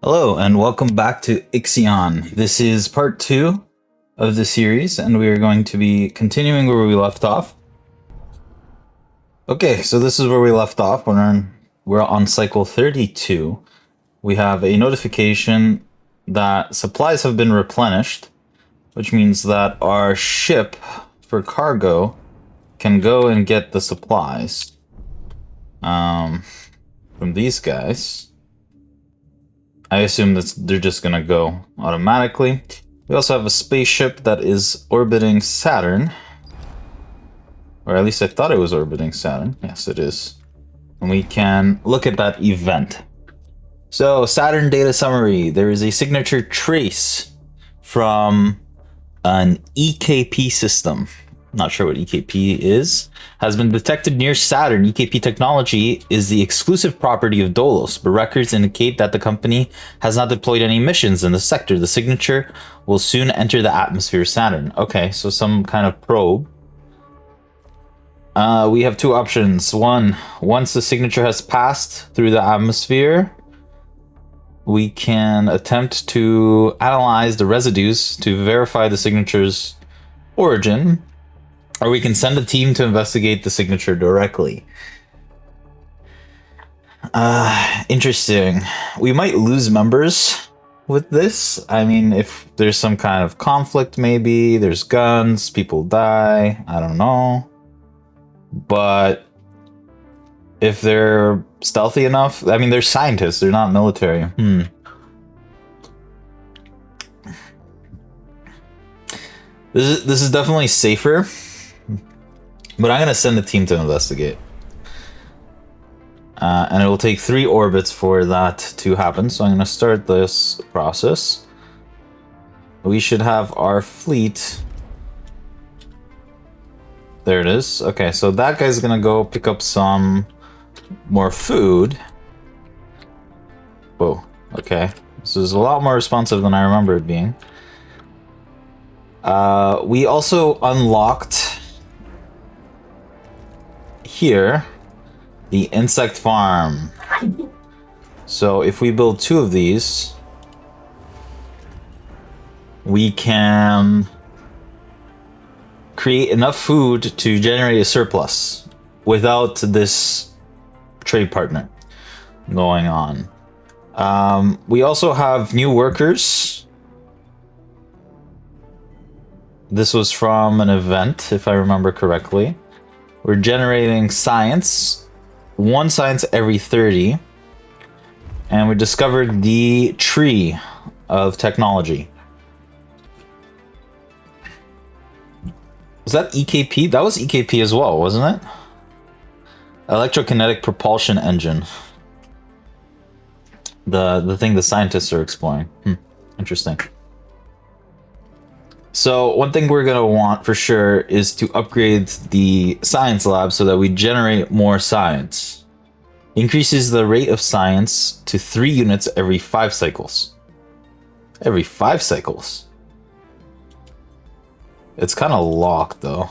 Hello and welcome back to Ixion. This is part 2 of the series and we are going to be continuing where we left off. Okay, so this is where we left off. We're on cycle 32. We have a notification that supplies have been replenished, which means that our ship for cargo can go and get the supplies from these guys. I assume that they're just gonna go automatically. We also have a spaceship that is orbiting Saturn. Or at least I thought it was orbiting Saturn. Yes, it is. And we can look at that event. So, Saturn data summary. There is a signature trace from an EKP system. Not sure what EKP is. Has been detected near Saturn. EKP technology is the exclusive property of Dolos, but records indicate that the company has not deployed any missions in the sector. The signature will soon enter the atmosphere of Saturn. Okay, so some kind of probe. We have two options. One, once the signature has passed through the atmosphere, we can attempt to analyze the residues to verify the signature's origin. Or we can send a team to investigate the signature directly. Interesting. We might lose members with this. I mean, if there's some kind of conflict, maybe. There's guns, people die. I don't know. But if they're stealthy enough... I mean, they're scientists. They're not military. This is definitely safer. But I'm going to send a team to investigate. And it will take 3 orbits for that to happen. So I'm going to start this process. We should have our fleet. There it is. Okay, so that guy's going to go pick up some more food. Whoa, okay. This is a lot more responsive than I remember it being. We also unlocked... here, the insect farm. So if we build 2 of these, we can create enough food to generate a surplus without this trade partner going on. We also have new workers. This was from an event, if I remember correctly. We're generating science, 1 science every 30, and we discovered the tree of technology. Was that EKP? That was EKP as well, wasn't it? Electrokinetic propulsion engine. The thing the scientists are exploring. Interesting. So one thing we're going to want for sure is to upgrade the science lab so that we generate more science. Increases the rate of science to 3 units every 5 cycles. Every 5 cycles? It's kind of locked though.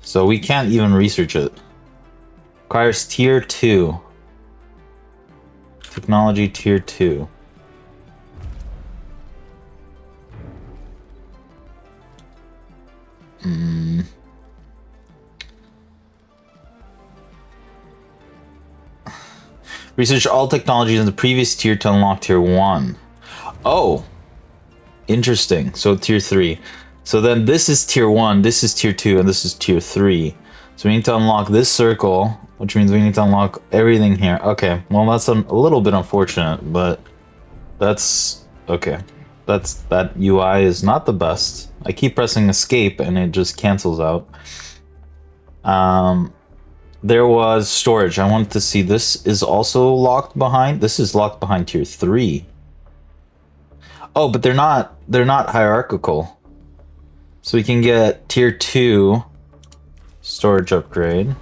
So we can't even research it. Requires tier 2. Technology tier 2. Research all technologies in the previous tier to unlock tier 1. Oh, interesting. So tier 3. So then this is tier 1, this is tier 2, and this is tier 3. So we need to unlock this circle, which means we need to unlock everything here. Okay, well that's a little bit unfortunate, but that's okay. That UI is not the best. I keep pressing escape and it just cancels out. There was storage. I wanted to see, this is also locked behind. This is locked behind tier 3. Oh, but they're not hierarchical. So we can get tier 2 storage upgrade.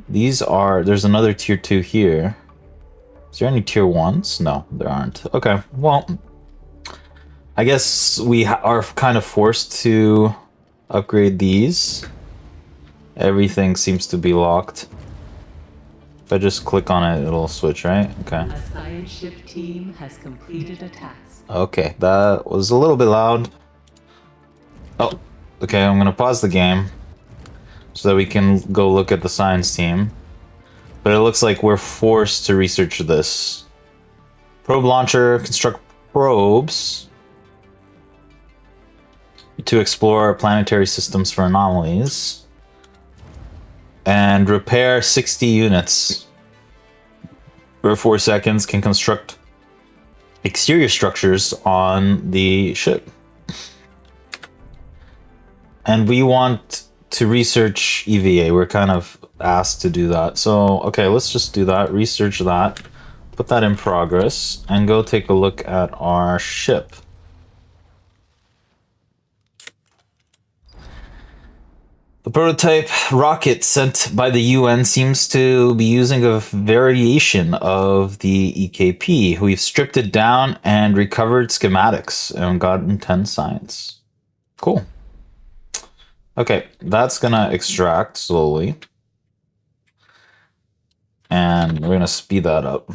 There's another tier 2 here. Is there any tier 1s? No, there aren't. Okay, well, I guess we are kind of forced to upgrade these. Everything seems to be locked. If I just click on it, it'll switch, right? Okay. A science ship team has completed a task. Okay, that was a little bit loud. Oh, okay, I'm gonna pause the game so that we can go look at the science team. But it looks like we're forced to research this. Probe launcher, construct probes to explore planetary systems for anomalies. And repair 60 units. For 4 seconds, can construct exterior structures on the ship. And we want to research EVA. We're kind of asked to do that. So, okay, let's just do that. Research that. Put that in progress. And go take a look at our ship. The prototype rocket sent by the UN seems to be using a variation of the EKP. We've stripped it down and recovered schematics and gotten 10 science. Cool. Okay, that's gonna extract slowly. And we're gonna speed that up.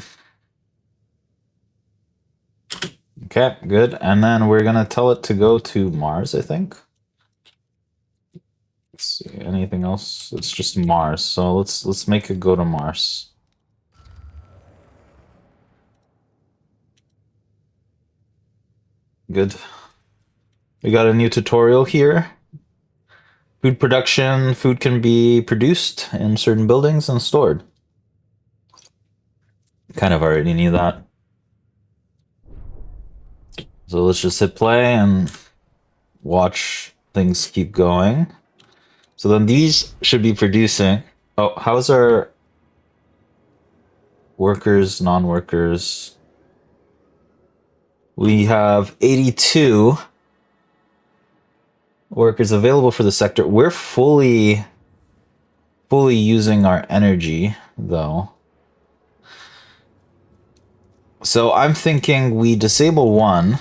Okay, good. And then we're gonna tell it to go to Mars, I think. Let's see, anything else? It's just Mars. So let's make it go to Mars. Good. We got a new tutorial here. Food production. Food can be produced in certain buildings and stored. Kind of already knew that. So let's just hit play and watch things keep going. So then these should be producing. Oh, how's our workers, non-workers? We have 82 workers available for the sector. We're fully using our energy, though. So I'm thinking we disable one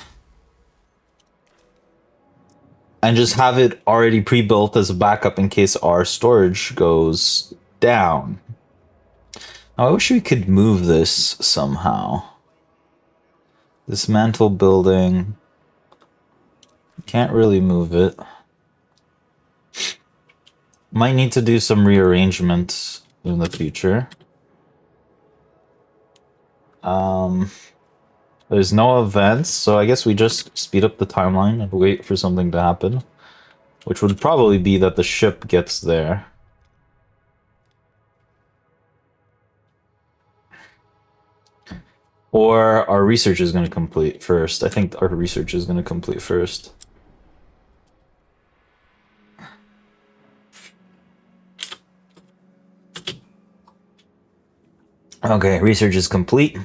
and just have it already pre-built as a backup in case our storage goes down. Now, I wish we could move this somehow. Dismantle building. Can't really move it. Might need to do some rearrangement in the future. There's no events, so I guess we just speed up the timeline and wait for something to happen. Which would probably be that the ship gets there. Or our research is going to complete first. I think our research is going to complete first. Okay, research is complete.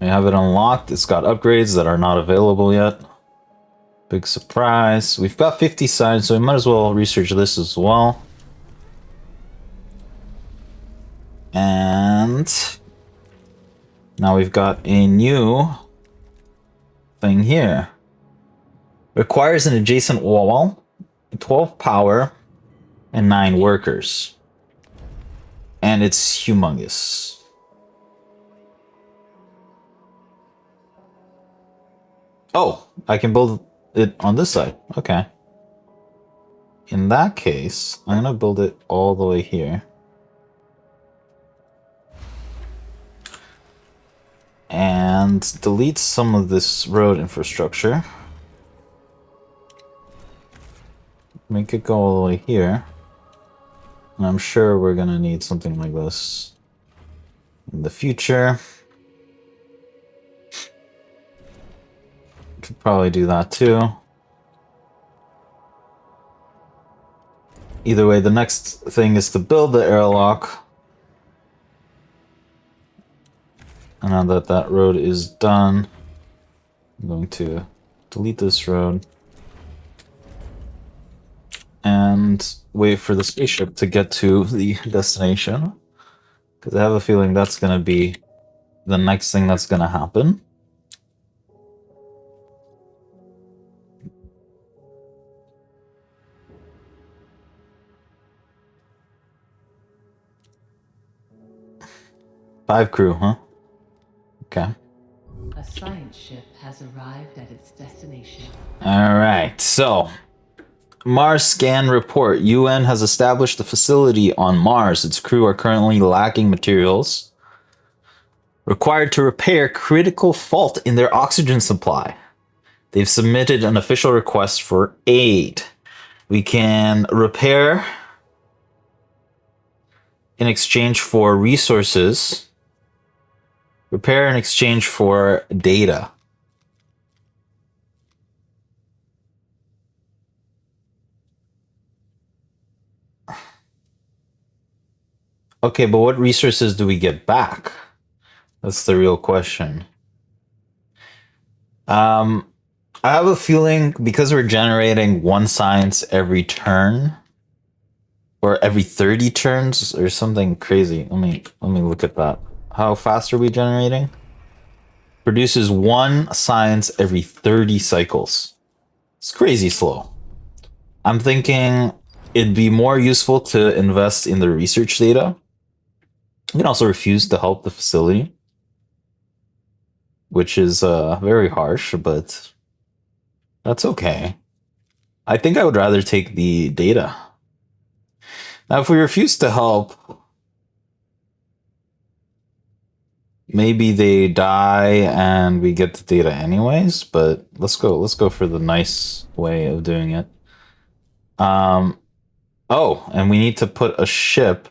We have it unlocked. It's got upgrades that are not available yet. Big surprise. We've got 50 science, so we might as well research this as well. And now we've got a new thing here. Requires an adjacent wall, 12 power, and 9 workers. And it's humongous. Oh, I can build it on this side. Okay. In that case, I'm gonna build it all the way here. And delete some of this road infrastructure. Make it go all the way here. And I'm sure we're gonna need something like this in the future. Could probably do that too. Either way, the next thing is to build the airlock. And now that that road is done, I'm going to delete this road and wait for the spaceship to get to the destination. Because I have a feeling that's going to be the next thing that's going to happen. 5 crew, huh? Okay. A science ship has arrived at its destination. Alright, so Mars scan report. UN has established a facility on Mars. Its crew are currently lacking materials required to repair critical fault in their oxygen supply. They've submitted an official request for aid. We can repair in exchange for resources. Repair in exchange for data. Okay, but what resources do we get back? That's the real question. I have a feeling because we're generating 1 science every turn, or every 30 turns, or something crazy. Let me look at that. How fast are we generating? Produces 1 science every 30 cycles. It's crazy slow. I'm thinking it'd be more useful to invest in the research data. You can also refuse to help the facility, which is very harsh, but that's okay. I think I would rather take the data. Now, if we refuse to help, maybe they die and we get the data anyways, but let's go for the nice way of doing it. Oh, and we need to put a ship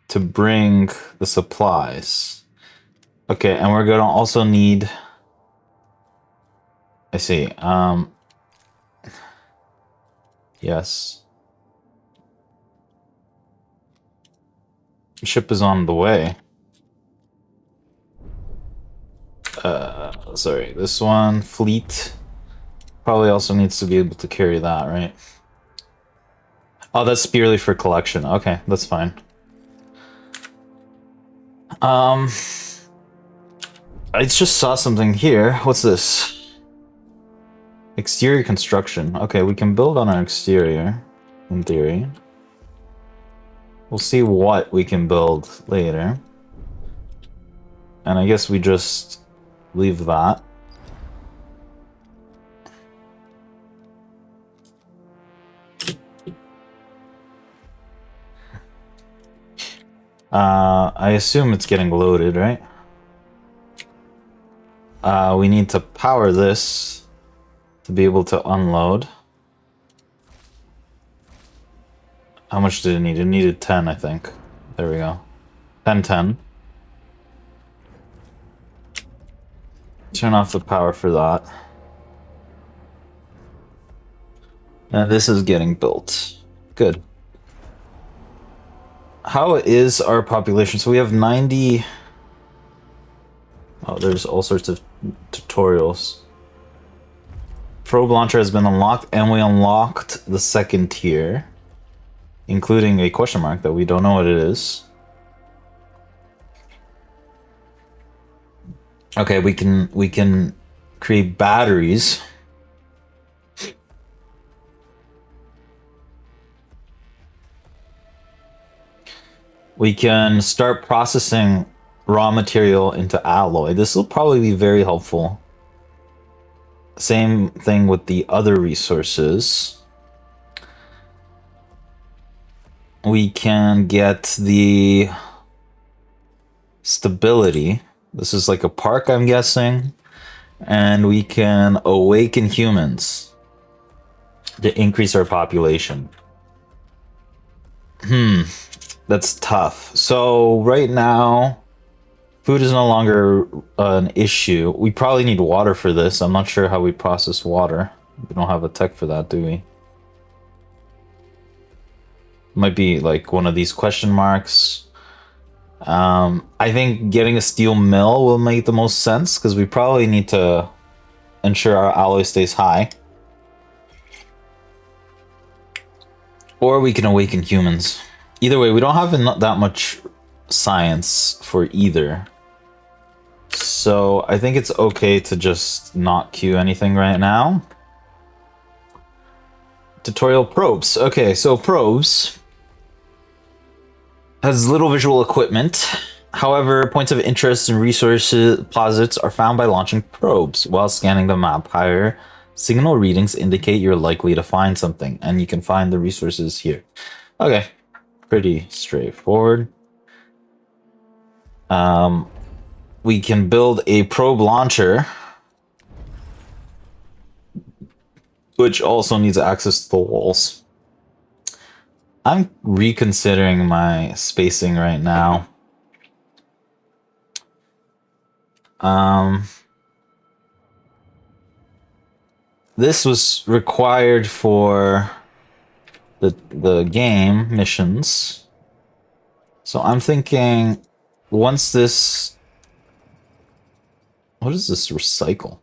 to bring the supplies. Okay, and we're gonna also need, I see, yes. Ship is on the way. Sorry, this one, fleet, probably also needs to be able to carry that, right? Oh, that's purely for collection. Okay, that's fine. I just saw something here. What's this? Exterior construction. Okay, we can build on our exterior, in theory. We'll see what we can build later. And I guess we just leave that. I assume it's getting loaded, right? We need to power this to be able to unload. How much did it need? It needed 10, I think. There we go. 10, 10. Turn off the power for that. And this is getting built. Good. How is our population? So we have 90... Oh, there's all sorts of tutorials. Probe launcher has been unlocked, and we unlocked the 2nd tier, including a question mark that we don't know what it is. Okay, we can create batteries. We can start processing raw material into alloy. This will probably be very helpful. Same thing with the other resources. We can get the stability. This is like a park, I'm guessing. And we can awaken humans to increase our population. That's tough. So right now, food is no longer an issue. We probably need water for this. I'm not sure how we process water. We don't have a tech for that, do we? Might be like one of these question marks. I think getting a steel mill will make the most sense because we probably need to ensure our alloy stays high. Or we can awaken humans. Either way, we don't have that much science for either. So I think it's okay to just not queue anything right now. Tutorial probes. Okay, so probes. Has little visual equipment. However, points of interest and resource deposits are found by launching probes while scanning the map. Higher signal readings indicate you're likely to find something, and you can find the resources here. Okay, pretty straightforward. We can build a probe launcher, which also needs access to the walls. I'm reconsidering my spacing right now. This was required for the game missions. So I'm thinking once this... What is this recycle?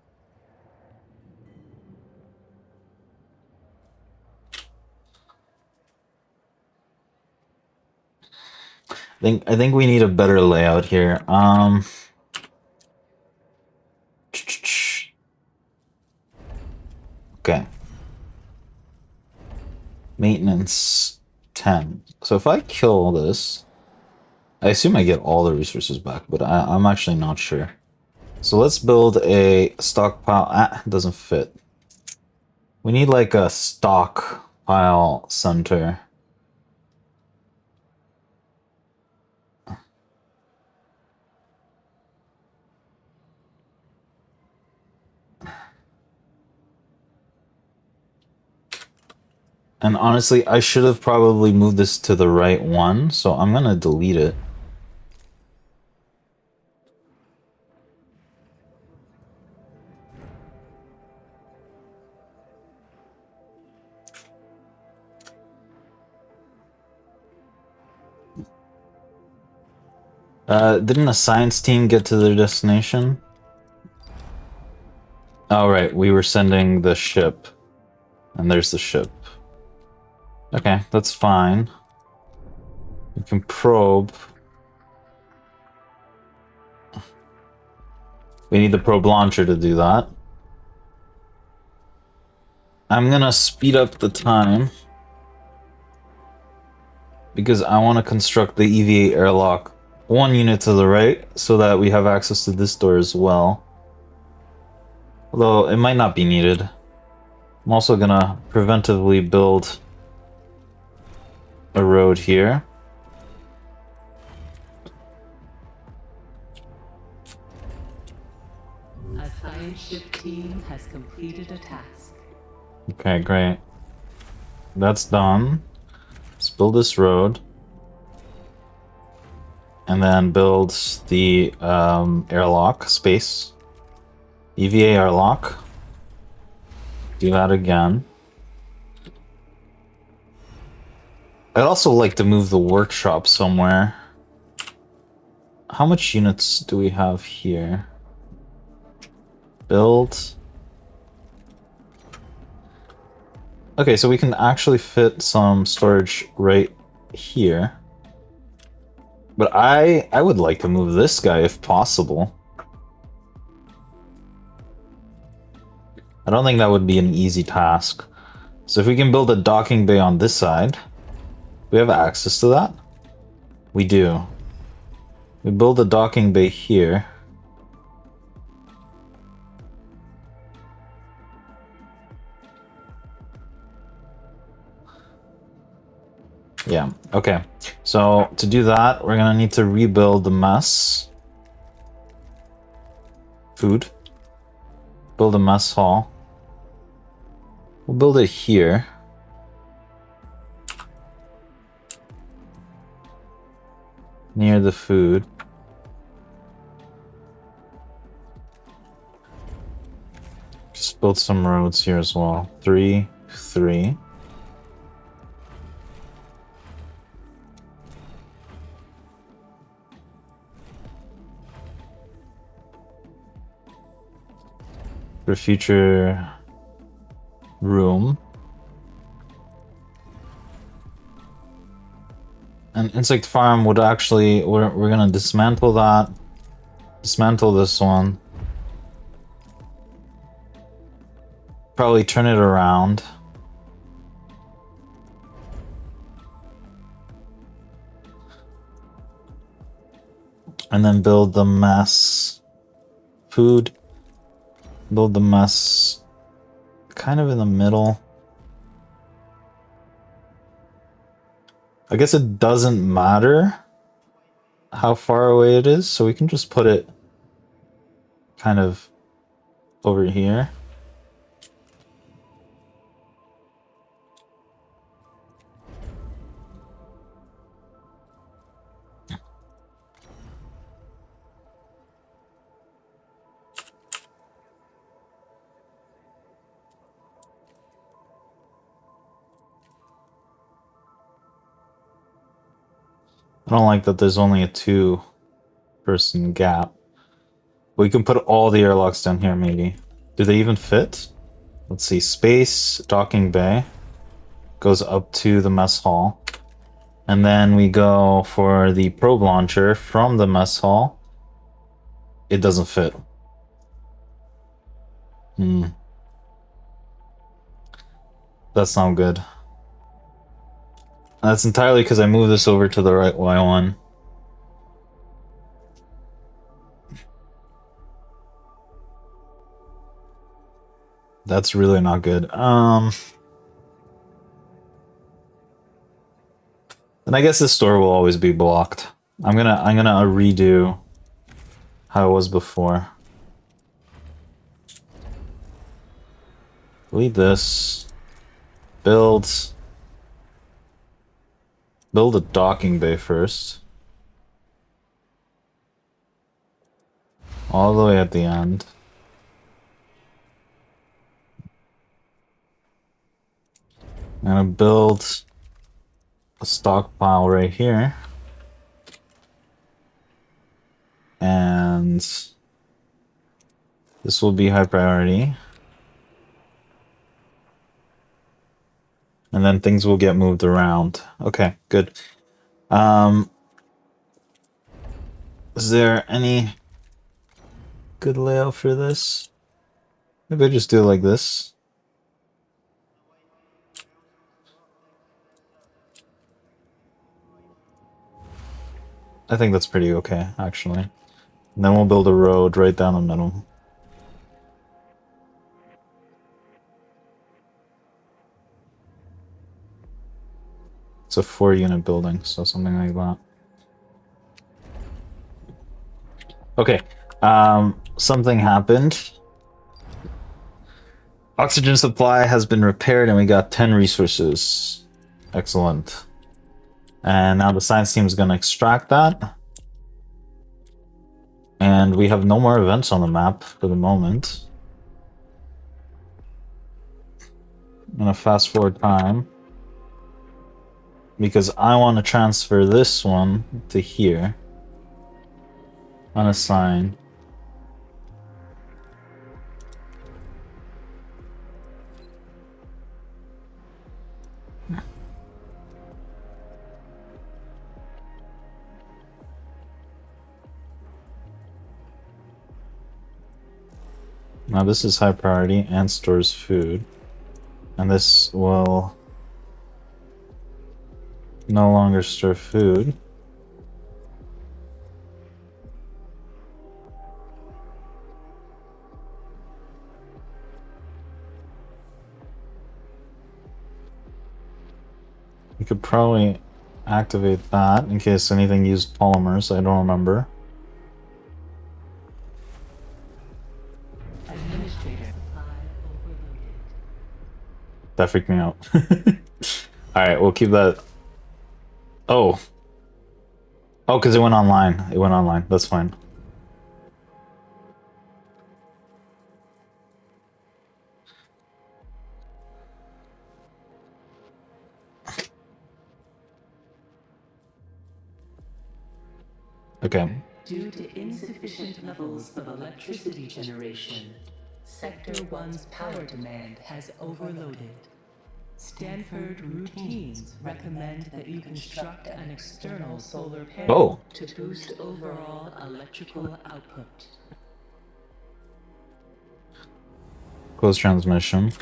I think we need a better layout here. Okay. Maintenance 10. So if I kill this, I assume I get all the resources back, but I'm actually not sure. So let's build a stockpile. Ah, it doesn't fit. We need like a stockpile center. And honestly, I should have probably moved this to the right one, so I'm gonna delete it. Didn't a science team get to their destination? Oh, right, we were sending the ship. And there's the ship. Okay, that's fine. We can probe. We need the probe launcher to do that. I'm gonna speed up the time because I want to construct the EVA airlock one unit to the right so that we have access to this door as well. Although it might not be needed. I'm also gonna preventively build a road here. A science ship team has completed a task. Okay, great. That's done. Let's build this road. And then build the airlock space. EVA airlock. Do that again. I'd also like to move the workshop somewhere. How much units do we have here? Build. Okay, so we can actually fit some storage right here. But I would like to move this guy if possible. I don't think that would be an easy task. So if we can build a docking bay on this side, we have access to that? We do. We build a docking bay here. Yeah, okay. So to do that, we're gonna need to rebuild the mess. Food. Build a mess hall. We'll build it here. Near the food. Just build some roads here as well. 3, 3. For future room. An insect farm would actually, we're gonna dismantle that. Dismantle this one. Probably turn it around. And then build the mess food. Build the mess kind of in the middle. I guess it doesn't matter how far away it is, so we can just put it kind of over here. I don't like that there's only a 2-person gap. We can put all the airlocks down here, maybe. Do they even fit? Let's see. Space, docking bay. Goes up to the mess hall. And then we go for the probe launcher from the mess hall. It doesn't fit. That's not good. That's entirely because I moved this over to the right Y1. That's really not good. Then I guess this door will always be blocked. I'm gonna redo how it was before. Delete this. Build a docking bay first. All the way at the end. I'm gonna build a stockpile right here. And this will be high priority. And then things will get moved around. Okay, good. Is there any good layout for this? Maybe I just do it like this. I think that's pretty okay, actually. And then we'll build a road right down the middle. It's a 4-unit building, so something like that. Okay, something happened. Oxygen supply has been repaired and we got 10 resources. Excellent. And now the science team is going to extract that. And we have no more events on the map for the moment. I'm going to fast forward time. Because I want to transfer this one to here. Unassign. Now this is high priority and stores food. And this will no longer store food. We could probably activate that in case anything used polymers. I don't remember. That freaked me out. Alright, we'll keep that. Oh. Oh, because it went online. It went online. That's fine. Okay. Due to insufficient levels of electricity generation, Sector 1's power demand has overloaded. Stanford routines recommend that you construct an external solar panel to boost overall electrical output. Close transmission.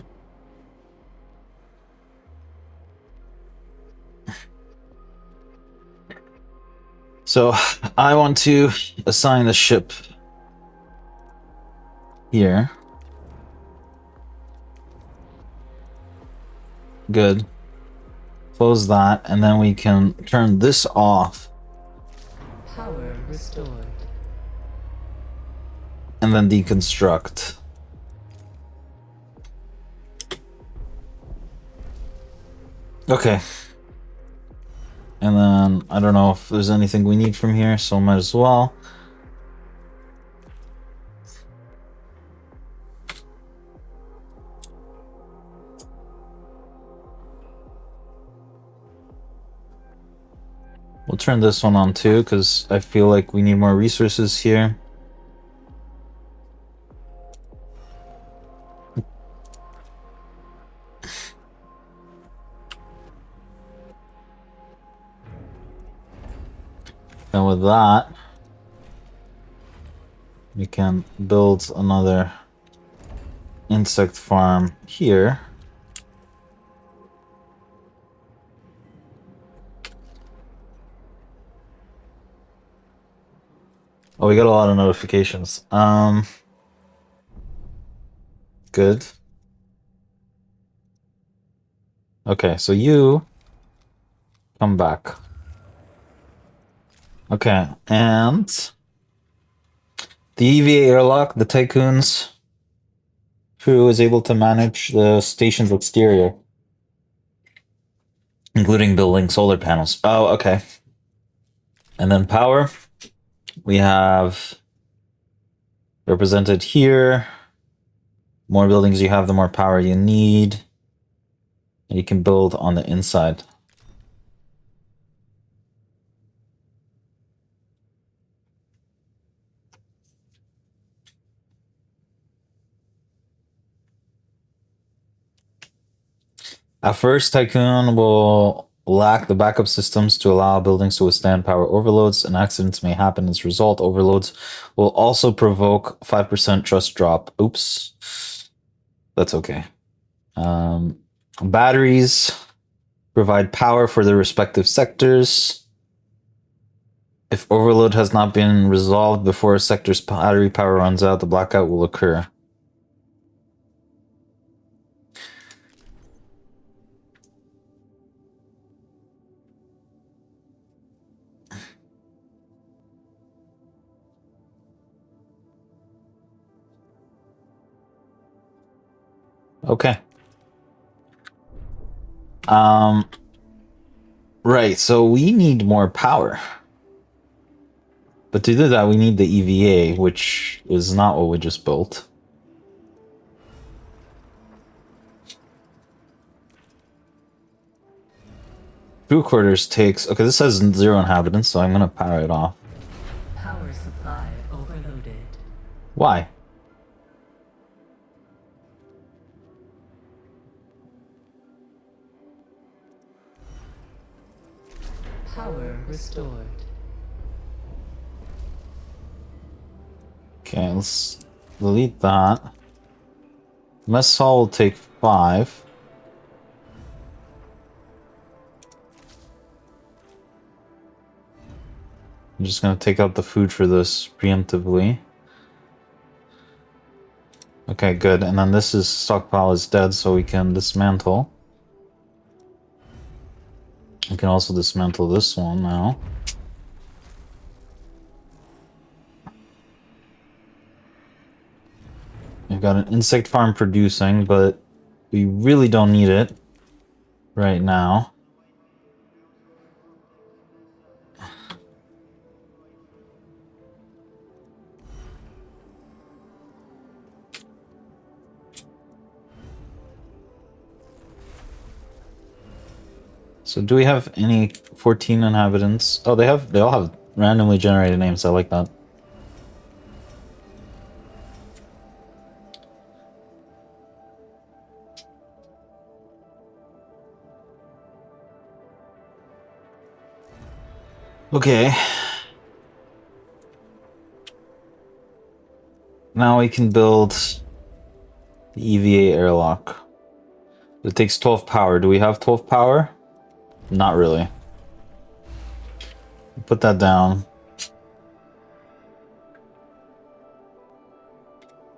So I want to assign the ship here. Good. Close that, and then we can turn this off. Power restored. And then deconstruct. Okay. And then, I don't know if there's anything we need from here, so might as well. We'll turn this one on too, because I feel like we need more resources here. And with that, we can build another insect farm here. Oh, we got a lot of notifications. Good. Okay, so you come back. Okay, and the EVA airlock, the Tycoon's crew is able to manage the station's exterior, including building solar panels. Oh, okay. And then power, we have represented here. More buildings you have, the more power you need. And you can build on the inside. At first, Tycoon will lack the backup systems to allow buildings to withstand power overloads, and accidents may happen as a result. Overloads will also provoke 5% trust drop. Oops. That's okay. Batteries provide power for the respective sectors. If overload has not been resolved before a sector's battery power runs out, the blackout will occur. Okay. Right, so we need more power. But to do that, we need the EVA, which is not what we just built. Crew quarters takes... Okay, this has 0 inhabitants, so I'm gonna power it off. Power supply overloaded. Why? Power restored. Okay, let's delete that. Mess hall will take 5. I'm just gonna take out the food for this preemptively. Okay, good. And then this is stockpile is dead, so we can dismantle. We can also dismantle this one now. We've got an insect farm producing, but we really don't need it right now. So do we have any 14 inhabitants? Oh, they all have randomly generated names. I like that. Okay. Now we can build the EVA airlock. It takes 12 power. Do we have 12 power? Not really. Put that down.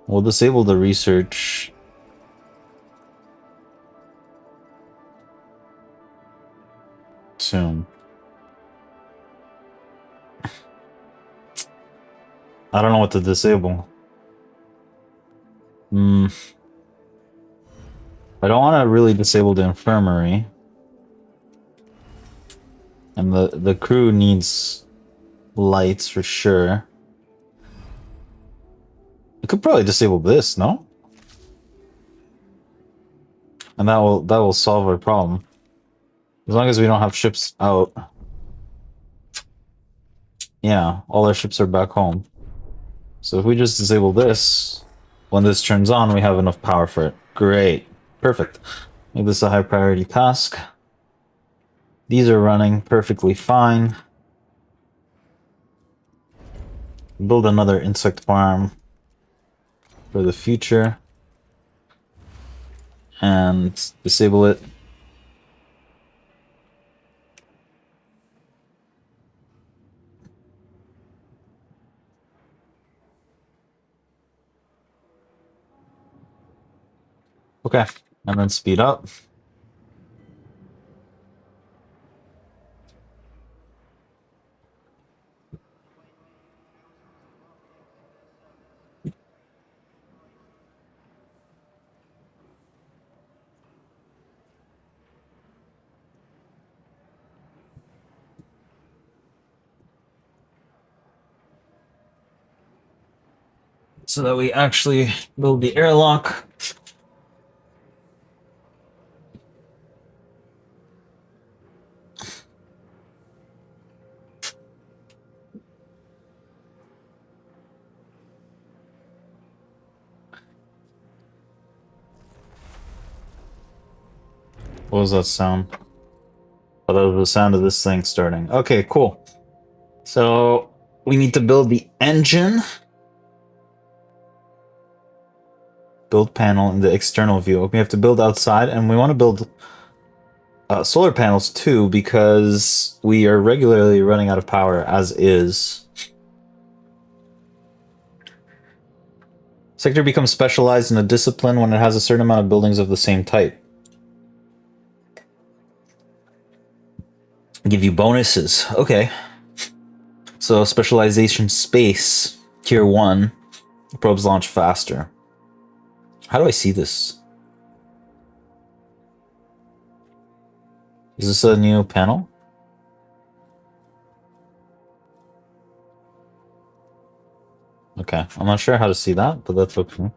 We'll disable the research. Soon. I don't know what to disable. I don't want to really disable the infirmary. And the crew needs lights for sure. I could probably disable this, no? And that will solve our problem. As long as we don't have ships out. Yeah, all our ships are back home. So if we just disable this, when this turns on, we have enough power for it. Great. Perfect. Make this a high priority task. These are running perfectly fine. Build another insect farm for the future. And disable it. Okay, and then speed up. So that we actually build the airlock. What was that sound? Oh, that was the sound of this thing starting. Okay, cool. So we need to build the engine. Build panel in the external view. We have to build outside, and we want to build solar panels too, because we are regularly running out of power as is. Sector becomes specialized in a discipline when it has a certain amount of buildings of the same type. Give you bonuses. Okay. So specialization space, tier 1, probes launch faster. How do I see this? Is this a new panel? Okay, I'm not sure how to see that, but that's okay.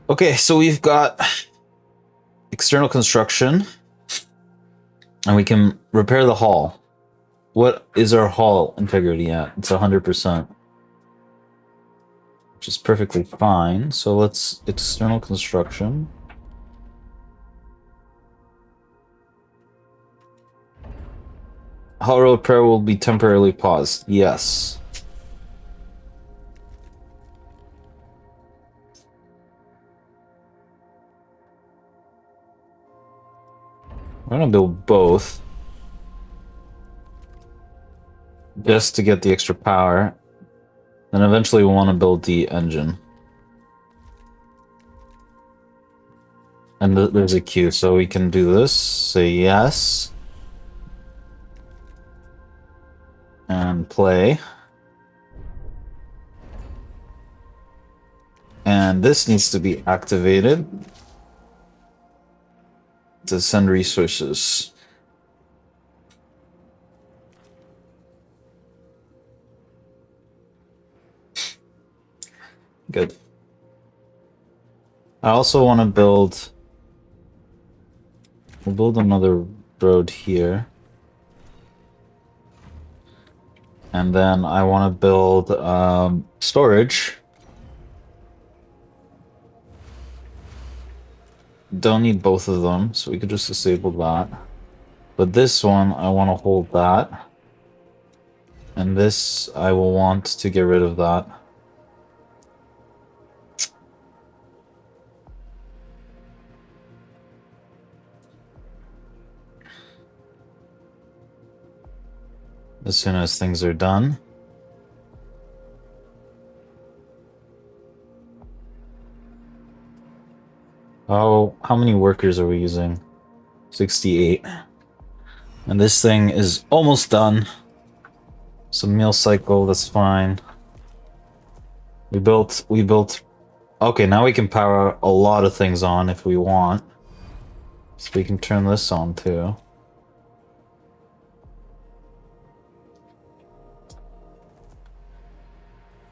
Okay, so we've got external construction, and we can repair the hull. What is our hull integrity at? It's 100%, which is perfectly fine. So let's external construction. Hull repair will be temporarily paused. Yes. We're gonna build both. Just to get the extra power. Then eventually we'll want to build the engine. And there's a queue, so we can do this. Say yes. And play. And this needs to be activated to send resources. Good. I also want to build... We'll build another road here. And then I want to build storage. Don't need both of them, so we could just disable that. But this one, I want to hold that. And this, I will want to get rid of that. as soon as things are done. How many workers are we using? 68. And this thing is almost done. Some meal cycle, that's fine. We built... Okay, now we can power a lot of things on if we want. So we can turn this on too.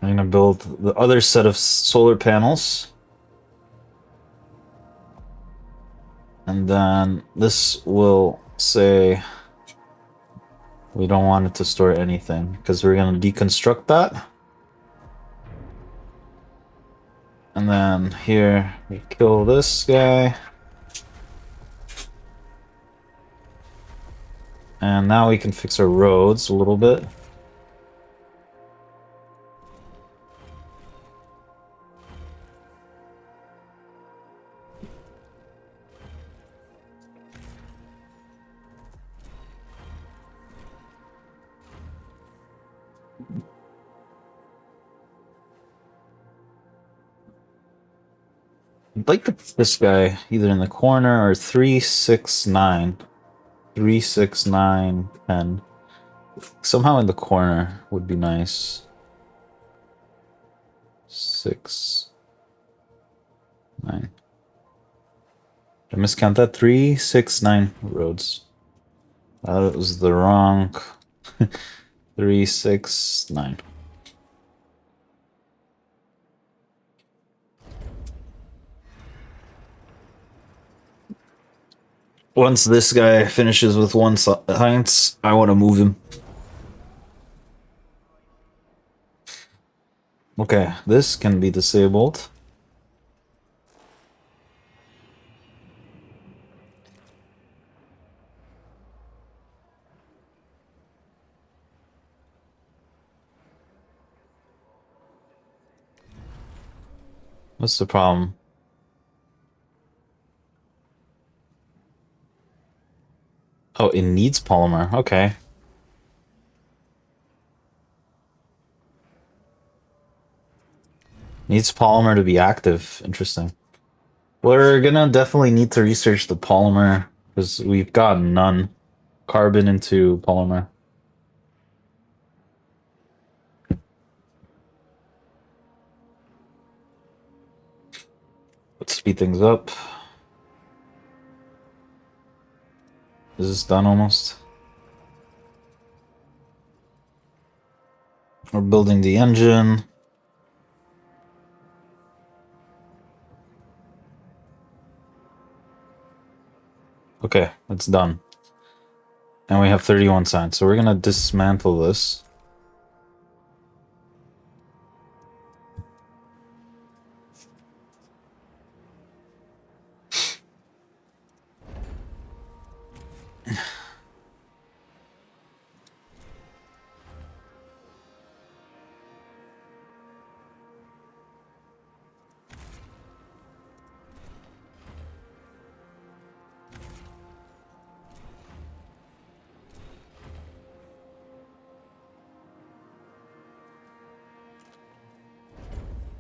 I'm gonna build the other set of solar panels. And then this will say we don't want it to store anything because we're gonna deconstruct that. And then here we kill this guy. And now we can fix our roads a little bit. I'd like to put this guy either in the corner or 3, 6, 9. 3, 6, 9, 10. Somehow in the corner would be nice. 6, 9. Did I miscount that? 3, 6, 9 roads. That was the wrong. 3, 6, 9. Once this guy finishes with one science, I want to move him. Okay, this can be disabled. What's the problem? Oh, it needs polymer. Okay. Needs polymer to be active. Interesting. We're gonna definitely need to research the polymer because we've got none. Carbon into polymer. Let's speed things up. Is this done almost? We're building the engine. Okay, it's done. And we have 31 signs, so we're gonna dismantle this.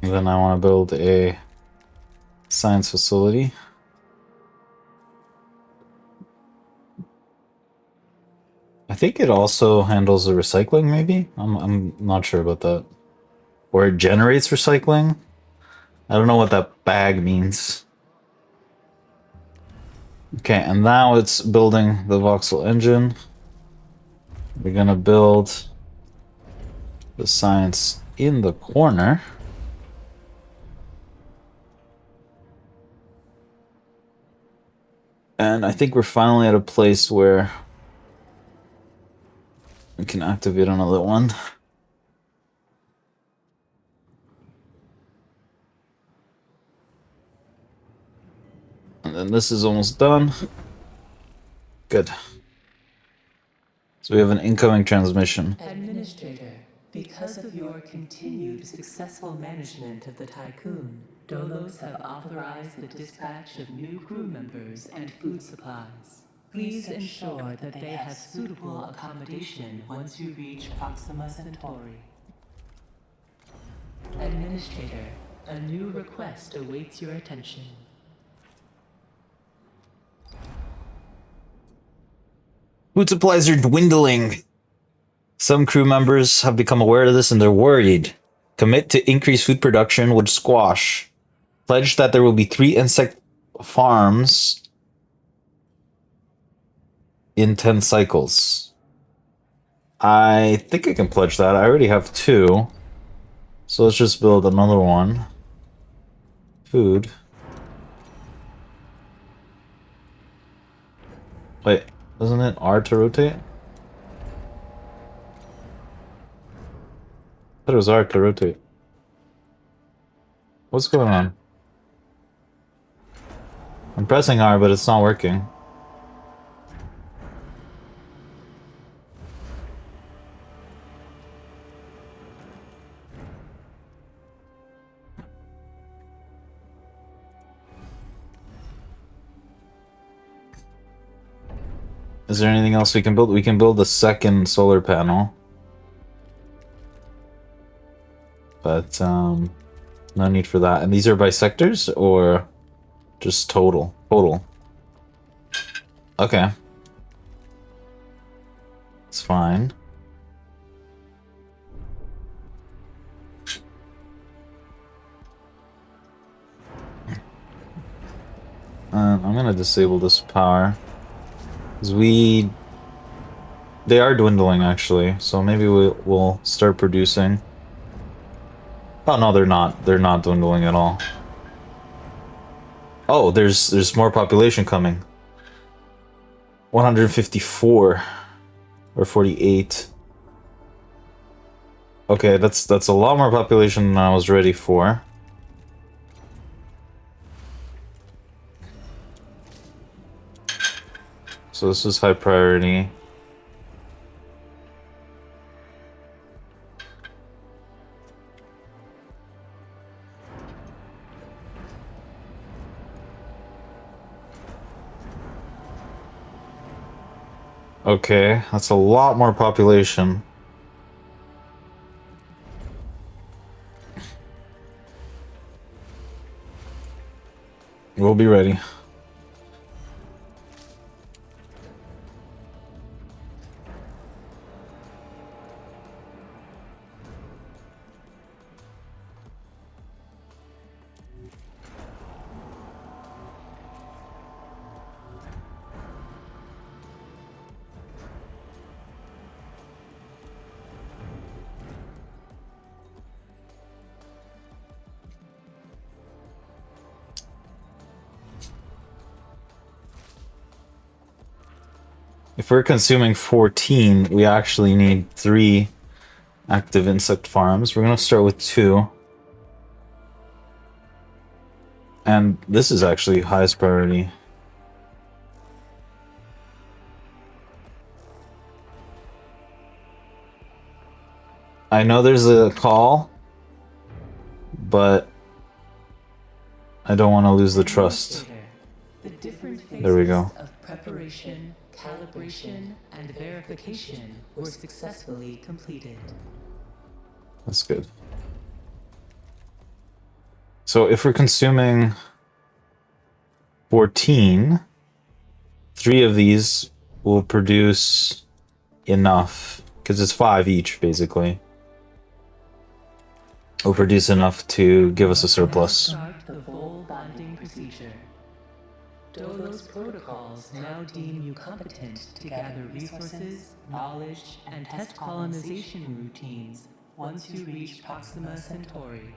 And then I want to build a science facility. I think it also handles the recycling, maybe? I'm not sure about that. Or it generates recycling? I don't know what that bag means. Okay, and now it's building the voxel engine. We're gonna build the science in the corner. And I think we're finally at a place where we can activate another one. And then this is almost done. Good. So we have an incoming transmission. Administrator, because of your continued successful management of the Tycoon, Dolos have authorized the dispatch of new crew members and food supplies. Please ensure that they have suitable accommodation once you reach Proxima Centauri. Administrator, a new request awaits your attention. Food supplies are dwindling. Some crew members have become aware of this and they're worried. Commit to increase food production would squash. Pledge that there will be 3 insect farms in 10 cycles. I think I can pledge that. I already have 2. So let's just build another one. Food. Wait, isn't it R to rotate? I thought it was R to rotate. What's going on? I'm pressing R, but it's not working. Is there anything else we can build? We can build a second solar panel. But, no need for that. And these are by sectors, or just total? Total. Okay. It's fine. I'm gonna disable this power. Because they are dwindling, actually. So maybe we'll start producing. Oh, no, they're not. They're not dwindling at all. Oh, there's more population coming. 154. Or 48. Okay, that's a lot more population than I was ready for. So this is high priority. Okay, that's a lot more population. We'll be ready. If we're consuming 14, we actually need 3 active insect farms. We're gonna start with 2. And this is actually highest priority. I know there's a call, but I don't want to lose the trust. There we go. Of preparation, calibration, and verification were successfully completed. That's good. So if we're consuming 14, 3 of these will produce enough, because it's 5 each, basically. Will produce enough to give us a surplus. Start the full bonding procedure. Dolo's protocols now deem you competent to gather resources, knowledge, and test colonization routines once you reach Proxima Centauri.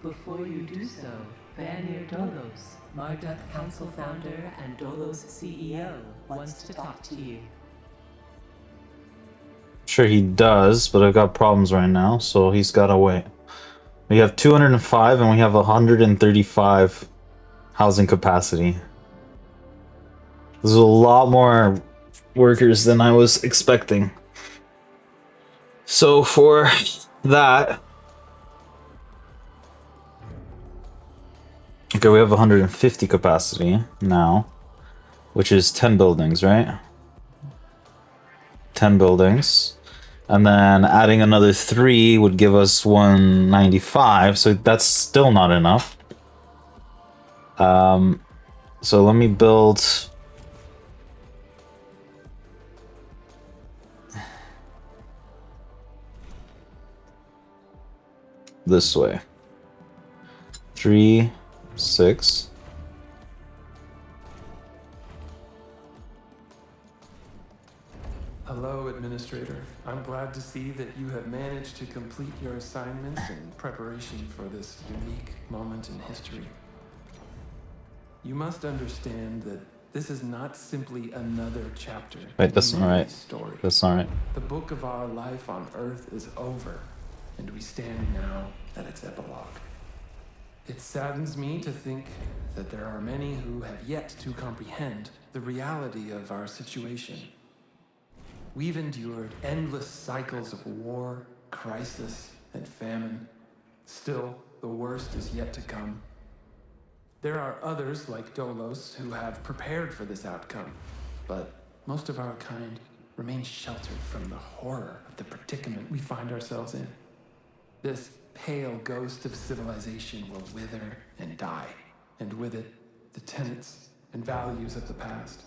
Before you do so, Vanir Dolos, Marduk Council founder and Dolos CEO, wants to talk to you. Sure he does, but I've got problems right now, so he's gotta wait. We have 205 and we have 135 housing capacity. There's a lot more workers than I was expecting. So for that... Okay, we have 150 capacity now. which is 10 buildings, right? 10 buildings. And then adding another 3 would give us 195, so that's still not enough. So let me build... this way. 3, 6... Hello, Administrator. I'm glad to see that you have managed to complete your assignments in preparation for this unique moment in history. You must understand that this is not simply another chapter Wait, that's in not right. story. That's not right. The book of our life on Earth is over, and we stand now at its epilogue. It saddens me to think that there are many who have yet to comprehend the reality of our situation. We've endured endless cycles of war, crisis, and famine. Still, the worst is yet to come. There are others like Dolos who have prepared for this outcome, but most of our kind remain sheltered from the horror of the predicament we find ourselves in. This pale ghost of civilization will wither and die, and with it, the tenets and values of the past.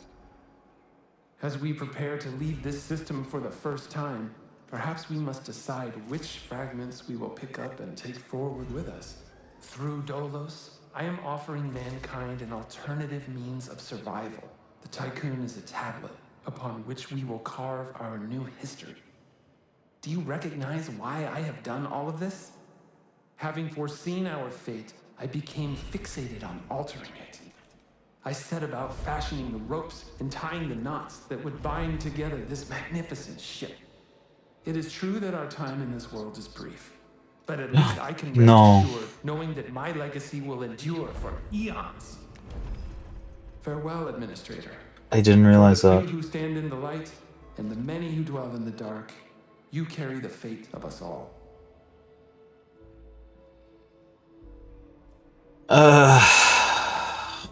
As we prepare to leave this system for the first time, perhaps we must decide which fragments we will pick up and take forward with us. Through Dolos, I am offering mankind an alternative means of survival. The Tycoon is a tablet upon which we will carve our new history. Do you recognize why I have done all of this? Having foreseen our fate, I became fixated on altering it. I set about fashioning the ropes and tying the knots that would bind together this magnificent ship. It is true that our time in this world is brief, but at least I can rest assured knowing that my legacy will endure for eons. Farewell, Administrator. I didn't realize For the that. few who stand in the light and the many who dwell in the dark, you carry the fate of us all.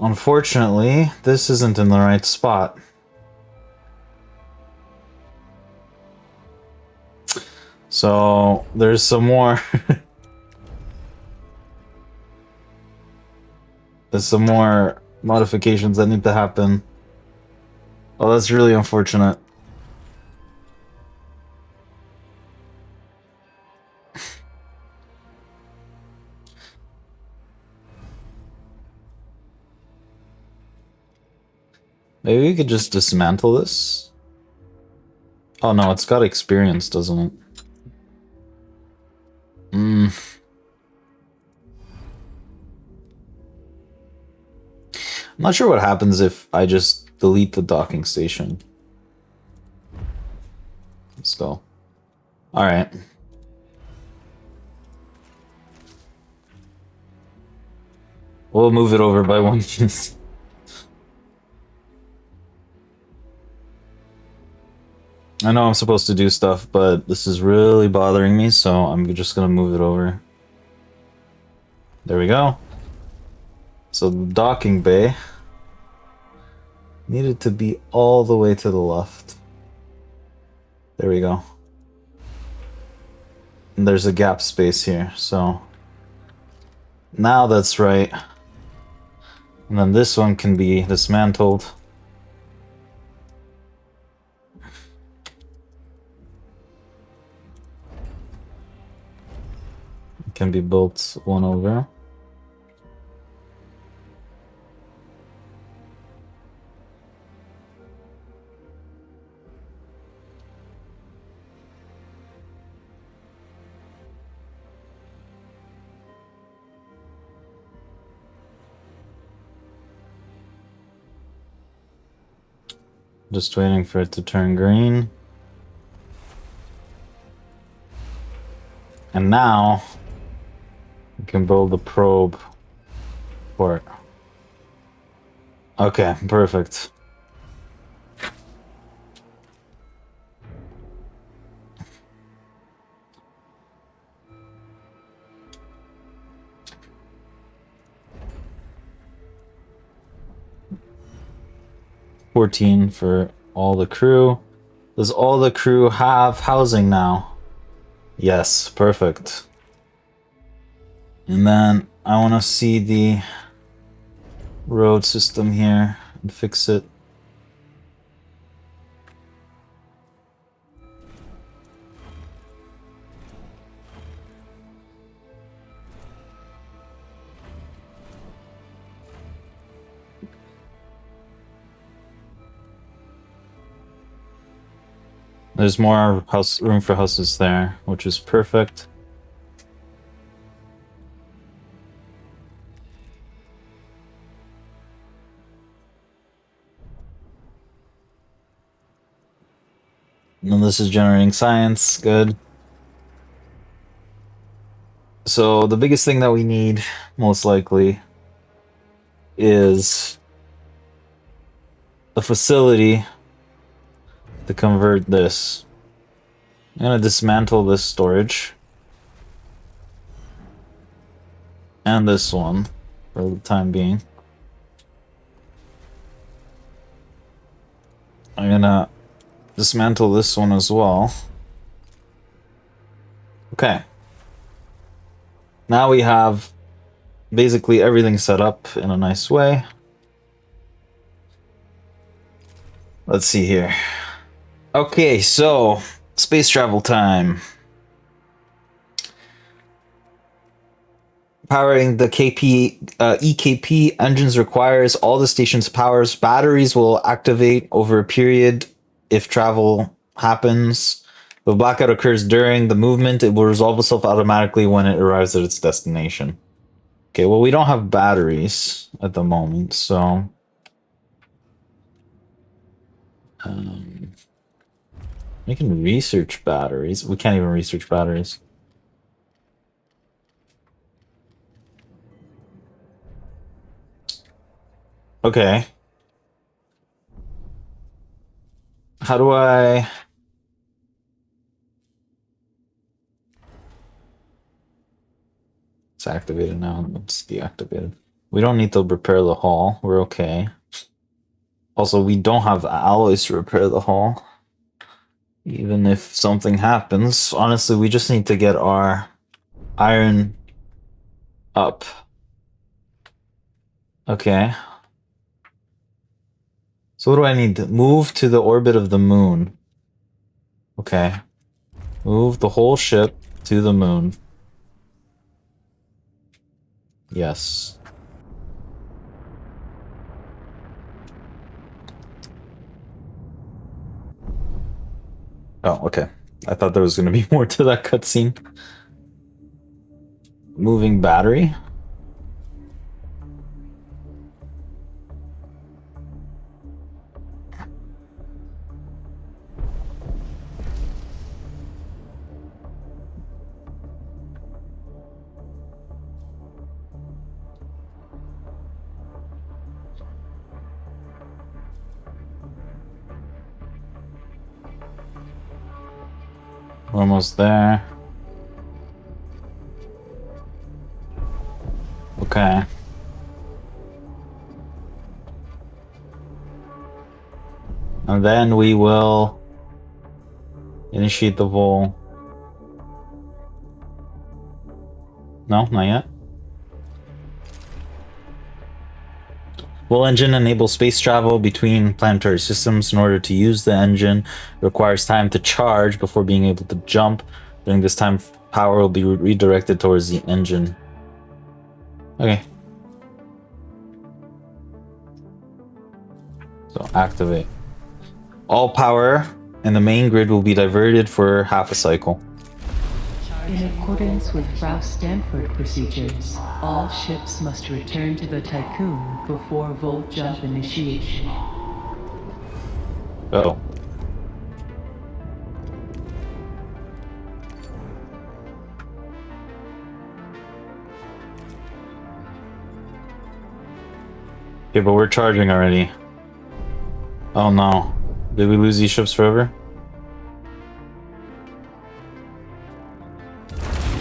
Unfortunately, this isn't in the right spot. So, there's some more... there's some more modifications that need to happen. Oh, that's really unfortunate. Maybe we could just dismantle this? Oh no, it's got experience, doesn't it? I'm not sure what happens if I just delete the docking station. Let's go. Alright. We'll move it over by 1 piece. I know I'm supposed to do stuff, but this is really bothering me, so I'm just gonna move it over. There we go. So the docking bay needed to be all the way to the left. There we go. And there's a gap space here, so now that's right. And then this one can be dismantled. It can be built one over. Just waiting for it to turn green. And now we can build the probe for it. Okay, perfect. 14 for all the crew. Does all the crew have housing now? Yes, perfect. And then I want to see the road system here and fix it. There's more room for houses there, which is perfect. And this is generating science, good. So the biggest thing that we need, most likely, is a facility to convert this. I'm gonna dismantle this storage. And this one, for the time being. I'm gonna dismantle this one as well. Okay. Now we have basically everything set up in a nice way. Let's see here. Okay, so space travel time. Powering the EKP engines requires all the station's powers. Batteries will activate over a period if travel happens. If a blackout occurs during the movement, it will resolve itself automatically when it arrives at its destination. Okay, well, we don't have batteries at the moment, so... we can research batteries. We can't even research batteries. Okay. How do I... It's activated now. It's deactivated. We don't need to repair the hull. We're okay. Also, we don't have alloys to repair the hull. Even if something happens, honestly, we just need to get our iron up. Okay. So what do I need? Move to the orbit of the moon. Okay. Move the whole ship to the moon. Yes. Oh, okay. I thought there was going to be more to that cutscene. Moving battery. We're almost there. Okay. And then we will initiate the vol. No, not yet. Will engine enable space travel between planetary systems? In order to use the engine, it requires time to charge before being able to jump. During this time, power will be redirected towards the engine. Okay. So activate. All power in the main grid will be diverted for half a cycle. In accordance with Ralph Stanford procedures, all ships must return to the Tycoon before volt jump initiation. Uh-oh. Okay, but we're charging already. Oh no. Did we lose these ships forever?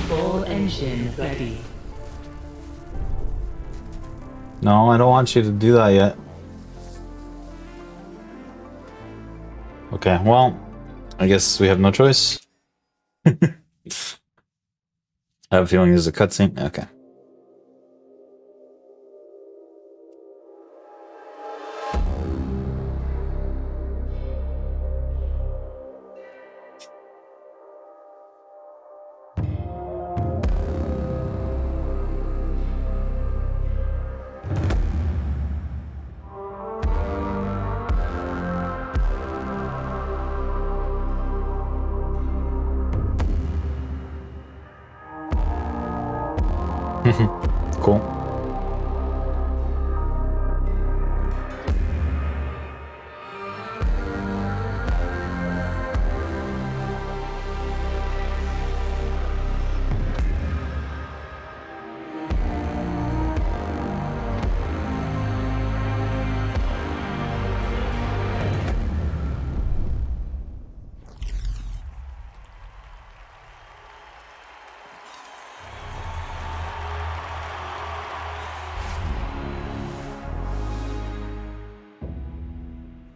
Full engine ready. No, I don't want you to do that yet. Okay, well, I guess we have no choice. I have a feeling there's a cutscene. Okay. Cool.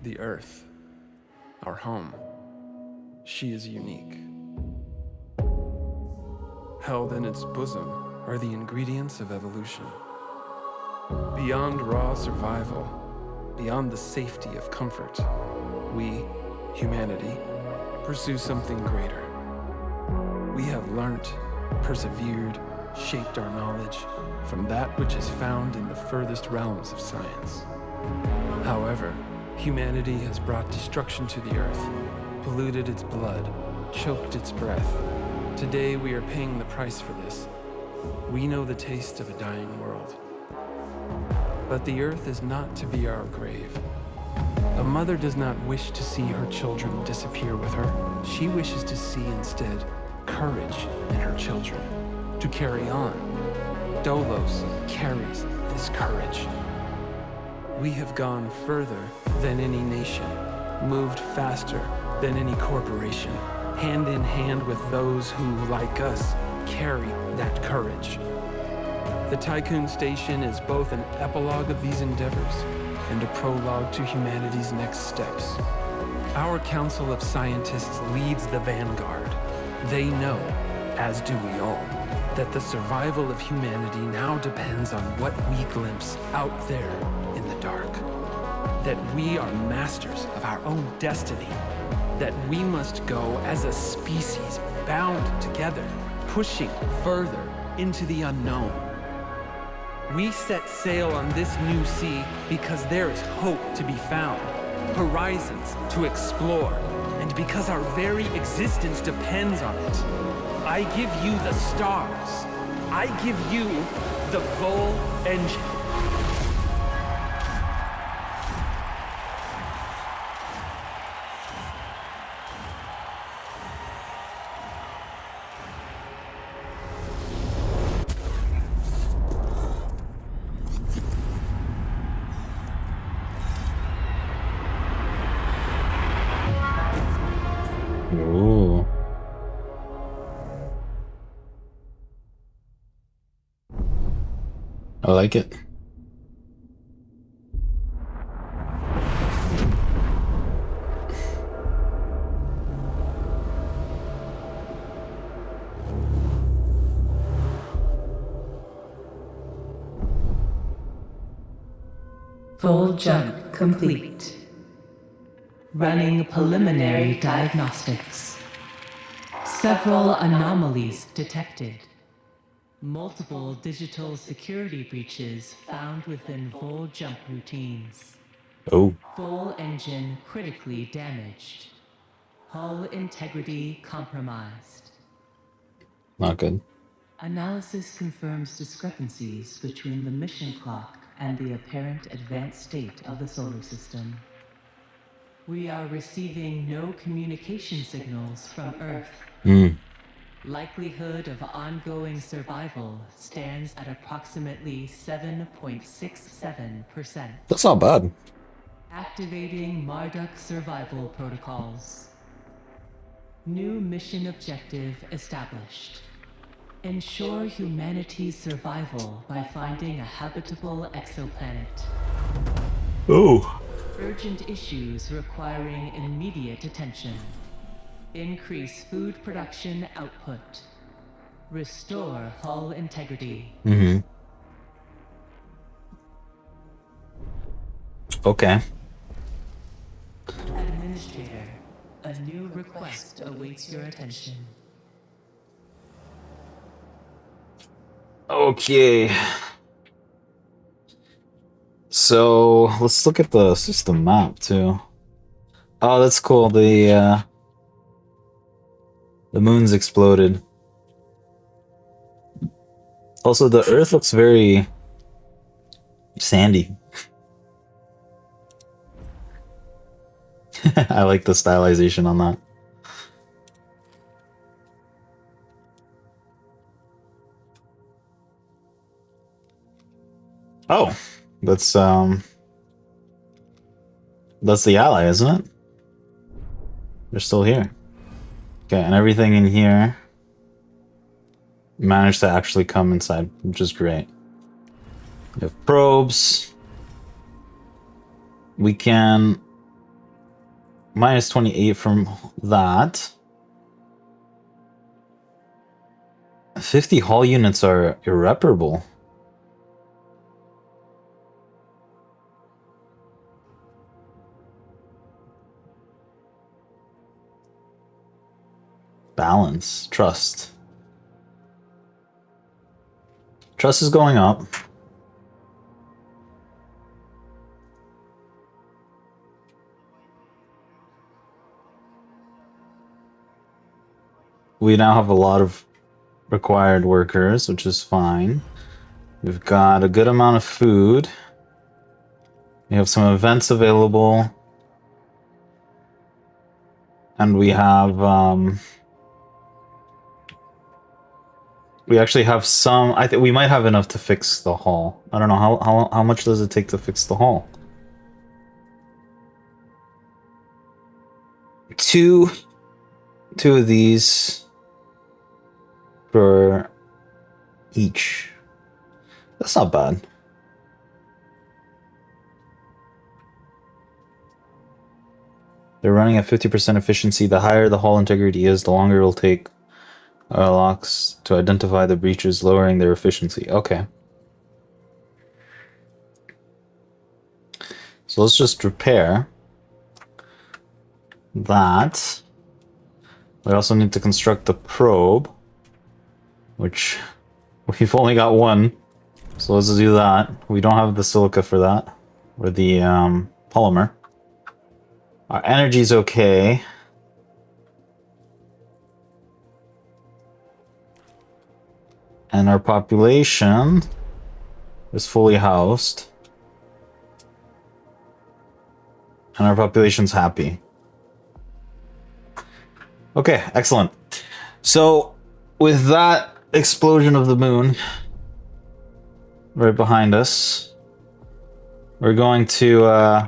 The Earth, our home, she is unique. Held in its bosom are the ingredients of evolution. Beyond raw survival, beyond the safety of comfort, we, humanity, pursue something greater. We have learnt, persevered, shaped our knowledge from that which is found in the furthest realms of science. However, humanity has brought destruction to the earth, polluted its blood, choked its breath. Today we are paying the price for this. We know the taste of a dying world. But the earth is not to be our grave. A mother does not wish to see her children disappear with her. She wishes to see instead courage in her children, to carry on. Dolos carries this courage. We have gone further than any nation, moved faster than any corporation, hand in hand with those who, like us, carry that courage. The Tycoon Station is both an epilogue of these endeavors and a prologue to humanity's next steps. Our Council of Scientists leads the vanguard. They know, as do we all, that the survival of humanity now depends on what we glimpse out there in the dark. That we are masters of our own destiny. That we must go as a species bound together, pushing further into the unknown. We set sail on this new sea because there is hope to be found, horizons to explore, and because our very existence depends on it. I give you the stars. I give you the Vol engine. Ooh. I like it. Full jump complete. Running preliminary diagnostics. Several anomalies detected. Multiple digital security breaches found within full jump routines. Oh. Full engine critically damaged. Hull integrity compromised. Not good. Analysis confirms discrepancies between the mission clock and the apparent advanced state of the solar system. We are receiving no communication signals from Earth. Likelihood of ongoing survival stands at approximately 7.67%. That's not bad. Activating Marduk survival protocols. New mission objective established. Ensure humanity's survival by finding a habitable exoplanet. Oh. Urgent issues requiring immediate attention. Increase food production output. Restore hull integrity. Mm-hmm. Okay. Administrator, a new request awaits your attention. Okay. So let's look at the system map too. Oh, that's cool. The moon's exploded. Also, the Earth looks very sandy. I like the stylization on that. Oh, that's the ally, isn't it? They're still here. Okay, and everything in here managed to actually come inside, which is great. We have probes. We can minus 28 from that. 50 hull units are irreparable. Balance, trust. Trust is going up. We now have a lot of required workers, which is fine. We've got a good amount of food. We have some events available. And we have, we actually have some, I think we might have enough to fix the hull. I don't know, how much does it take to fix the hull? Two of these for each. That's not bad. They're running at 50% efficiency. The higher the hull integrity is, the longer it will take locks to identify the breaches, lowering their efficiency. Okay. So let's just repair that. We also need to construct the probe, which we've only got one. So let's do that. We don't have the silica for that, or the polymer. Our energy's okay. And our population is fully housed. And our population's happy. Okay, excellent. So, with that explosion of the moon right behind us, we're going to, oh,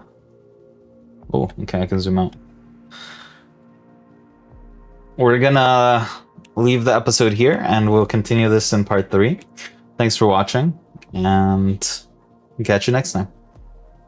okay, I can zoom out. We're gonna leave the episode here, and we'll continue this in part 3. Thanks for watching, and catch you next time.